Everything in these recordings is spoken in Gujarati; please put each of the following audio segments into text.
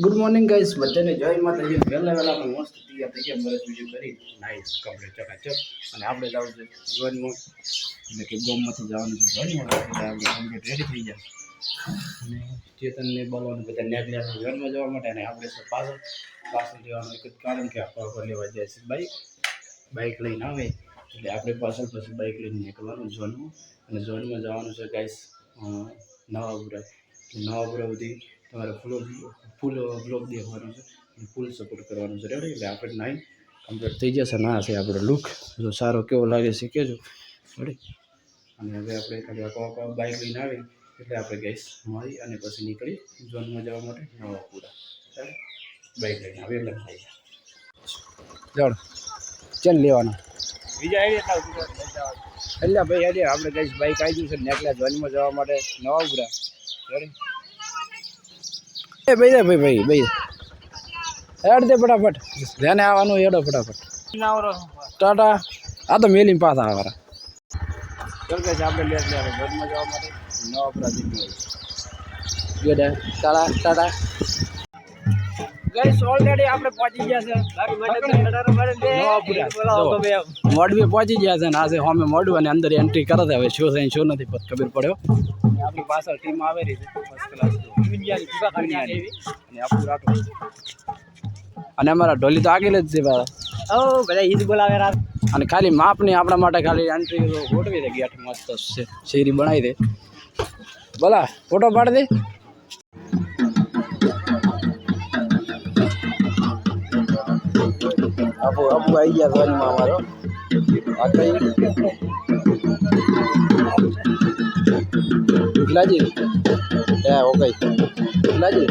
ગુડ મોર્નિંગ ગાઈસ, બધાને જય માતાજી. વહેલા વહેલા આપણે મસ્ત તૈયાર થઈ ગયા, બરસ બીજું કરી નાઈસ કમ્પ્લીટ ચકાચક. અને આપણે જવું છે જોઈનમાં, એટલે કે ગોમમાંથી જવાનું છે જોઈનમાં, એટલે આપણે કમ્પ્લીટ રેડી થઈ જાય. અને ચેતનને બોલવાનું બધા નેકલ્યા છે જોઈનમાં જવા માટે. અને આપણે પાછળ જવાનું એક જ કારણ કે આપણે લેવા જાય છે બાઇક લઈને આવે, એટલે આપણે પાછળ બાઇક લઈને નીકળવાનું જોઈનમાં. અને જોઈનમાં જવાનું છે ગાઈસ નવાપુરા. નવાપુરા સુધી તમારે ફૂલ બ્લોગ દેખવાનું છે, ફૂલ સપોર્ટ કરવાનું છે રેડી. એટલે આપણે નાઈ કમ્પ્લીટ થઈ જશે. ના છે આપણો લુક, જો સારો કેવો લાગે છે કહેજો રેડી. અને હવે આપણે ખાલી બાઇક લઈને આવી એટલે આપણે ગેસ મારી અને પછી નીકળી ઝોનમાં જવા માટે નવાપુરા ચાલે. બાઇક લઈને આવી એટલે થઈ જાય જણ ચાલ લેવાના બીજા એટલે ભાઈ આજે આપણે ગેસ બાઇક આવી ગયું છે નેકલા ઝોનમાં જવા માટે નવાપુરા રેડી. ભાઈ હેડ દે ફટાફટ, ધ્યાને આવવાનું હેડો ફટાફટ. ટાટા આ તો મેલીને પાછા આવવાના ચાલ કે આપણે લે ઘરમાં જવા માટે નવાપુરા દીકરી ટાટા ગાઈસ ઓલરેડી આપણે પહોંચી ગયા છે મોડવી પહોંચી ગયા છે. અને આજે અમે મોડવું અને અંદર એન્ટ્રી કરે છે. હવે શું છે શું નથી ખબર પડ્યો. આપણી પાછળ ટીમ આવેલી છે ફર્સ્ટ ક્લાસ અને અમારા ઢોલી તો આગળ જ છે બધા ઈદ બોલાવે. અને ખાલી માપની આપણા માટે ખાલી એન્ટ્રી ગોઠવી દે, ગેટ મસ્ત છે, શેરી બનાવી દે. બોલા ફોટો પાડી દે. અબુ આવી ગયા ધ્વનમાં અમારો લાજી ઓકે લાજી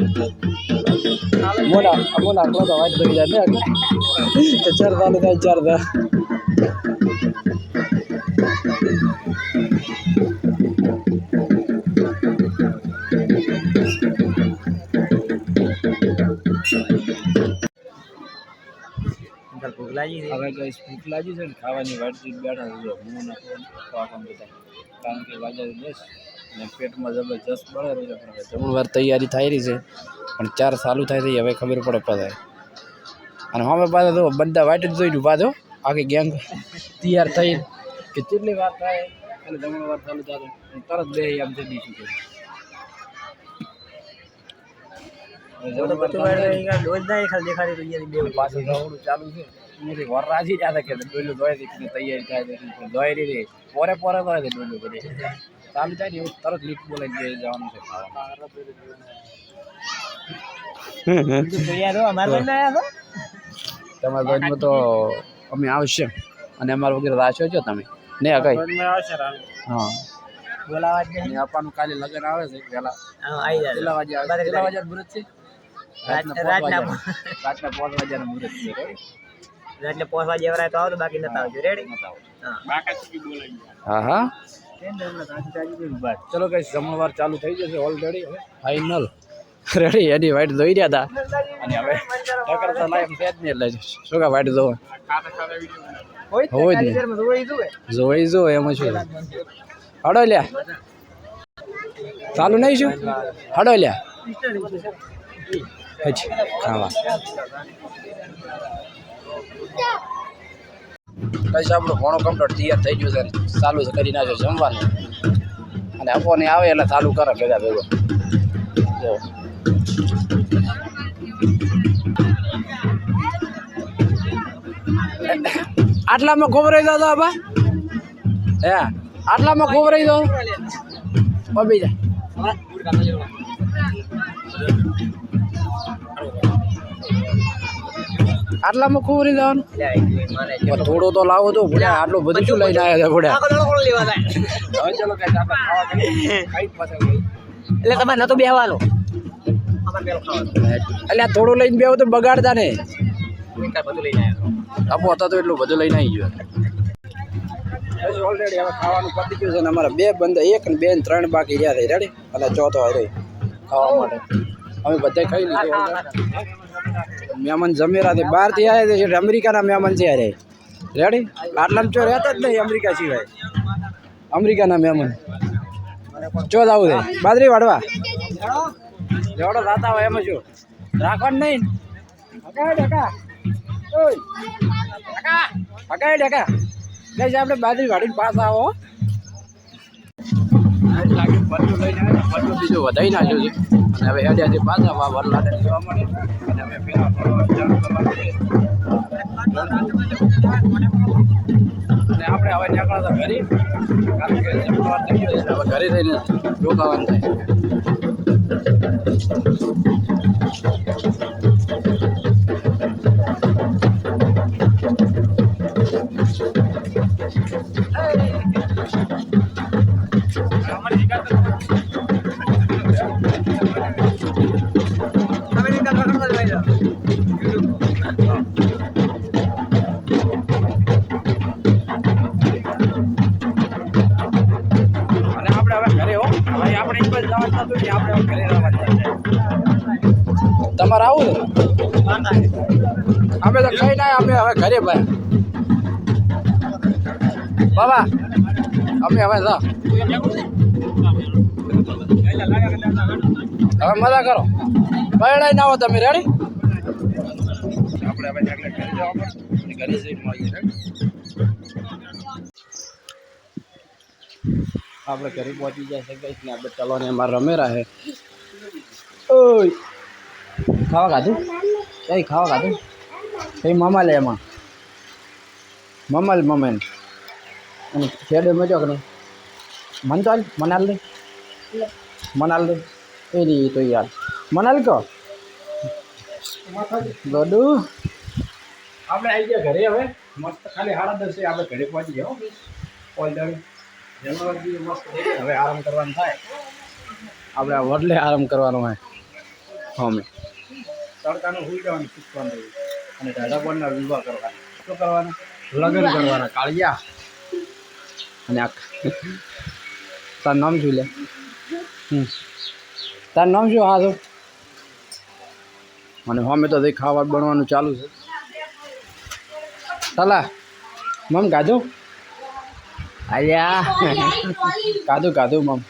મોલા તો વાત કરી જાય ને ચરતા ને થાય ચરતા. હવે કઈ ભૂખ લાગી છે ને ખાવાની વાટથી બેઠા હું નાખવાનું બધા, કારણ કે વાજા દસ અને પેટમાં જબરજસ્ત બળે રહ્યો છે. જમણવાર તૈયારી થઈ રહી છે પણ 4 ચાલુ થાય થઈ હવે ખબર પડે પધાય. અને હવે પાછા તો બધા વાટ જ જોઈ પાછો આખી ગેંગ તૈયાર થઈ કે કેટલી વાર થાય અને જમણવાર ચાલુ થાય તરત બે આમ જલ્દી શું કરે. પાછું જવાનું ચાલુ છે વર રાજી જ કે ડોલું ધોઈ તૈયારી થાય ધોઈ રહી પોરે પોરે ધોય છે ડોલું બધી ચાલુ થાય ને એવું તરત લીટ બોલાઈ જઈ જવાનું છે ખાવાનું. તમારા ઘરમાં તો અમે આવશે અને અમારા વગેરે રાખ્યો છો તમે ને કઈ હા બોલાવા આપવાનું. કાલે લગ્ન આવે છે પેલા કેટલા વાગે મુહૂર્ત છે? રાતના 5 વાગ્યાનું મુહૂર્ત છે એટલે 5 વાગે એવરાય તો આવજો, બાકી નતા આવજો રેડી. હા હા ચલો કઈ જમણવાર ચાલુ થઈ જશે ઓલરેડી ફાઇનલ રેડી. એની વાઈટ ધોઈ રહ્યા હતા અને હવે ટકરતા લાઈમ સેજ ને એટલે શું કા વાઈટ ધોવા હોય જ ને જોઈ જો એમાં શું હડો લ્યા ચાલુ નહીં શું હડો લ્યા ખાવા કઈ આપણું ઘણો કમ્પ્લીટ તૈયાર થઈ ગયું છે, ચાલુ છે કરી નાખ્યો જમવાનું. અને આપોને આવે એટલે ચાલુ કરે ભેગા ભેગો. જો આટલામાં ખોવરાઈ દો બા, હે આટલામાં ખોવરાઈ દો બીજા આટલામાં ખોવરી દેવાનું. થોડો તો લાવો તો ભૂલ્યા, આટલું બધું શું લઈને આવ્યા ભૂલ્યા. એટલે તમારે નતો બેહવાનો એટલે થોડું લઈને બેહો તો બગાડતા ને. આપો હતા તો એટલું બધું લઈને આવી ગયો. ઓલરેડી હવે ખાવાનું પતી ગયું છે ને અમારા 2 બંદા 1 ને 2 ને 3 બાકી રહ્યા છે રેડી. અને ચોથો હારે ખાવા માટે અમે બધા ખાઈ લીધું. મહેમાન જમેરા છે બહારથી આવ્યા છે, અમેરિકાના મહેમાન છે અરે રેડી. આટલામાં ચો રહેતા જ નહીં અમેરિકા સિવાય. અમેરિકાના મહેમાન ચો આવું છે બાજરી વાળવા જેવડો થતા હોય એમાં શું રાખવાનું નહીં. હકાય ઢકા ઓય હકા હકાય ઢકા ગઈ આપણે બાજરી વાળીને પાસ આવો. લાગે પટ્ટું લઈને આવે પટ્ટું બીજું વધારી નાખ્યું છે અને હવે હેડિયાથી પાછા વરલાડે જોવા મળે અને હવે પેલા ચાલુ કરવાનું છે. અને આપણે હવે નીકળતા ઘરે કારણ કે જમવા થઈ ગયો છે હવે ઘરે રહીને રોકાવાનું થાય. તમારે આવું ને અમે તો કઈ ના અમે હવે ઘરે ભાઈ બાબા અમે હવે હવે મજા કરો ભાઈ ના આવો તમે રેડી. આપણે હવે ઘરે જવા પડે ઘરે જઈને મળીએ. આપણે ઘરે પહોંચી જાય છે કઈ ને આપણે ચલોને અમારે રમેરા છે. ઓય ખાવા ખાધું કઈ ખાવા ખાધું કઈ મામા લે એમાં મમલ મમેન અને છેડે મજો કે નહીં મન ચાલ મનાલ દે એ રી તો યાર મનાલ કહો ગોડુ આપણે આવી ગયા ઘરે. હવે મસ્ત ખાલી 10:30 આપણે ઘરે પહોંચી જાઓ ઓલરેડી મસ્ત હવે આરામ કરવાનું થાય. આપણે આ વડલે આરામ કરવાનો હોય અમે તડકાનું સુઈ જવાનું શીખવાનું અને ઢાઢાપણના વિવાહ કરવાના શું કરવાના લગ્ન કરવાના કાળિયા. અને આ તાર નામ શું લે તાર નામ શું? હા તો અને અમે તો ખાવા બનવાનું ચાલુ છે. તલા મમ ગાધું આલ્યા કાધું મમ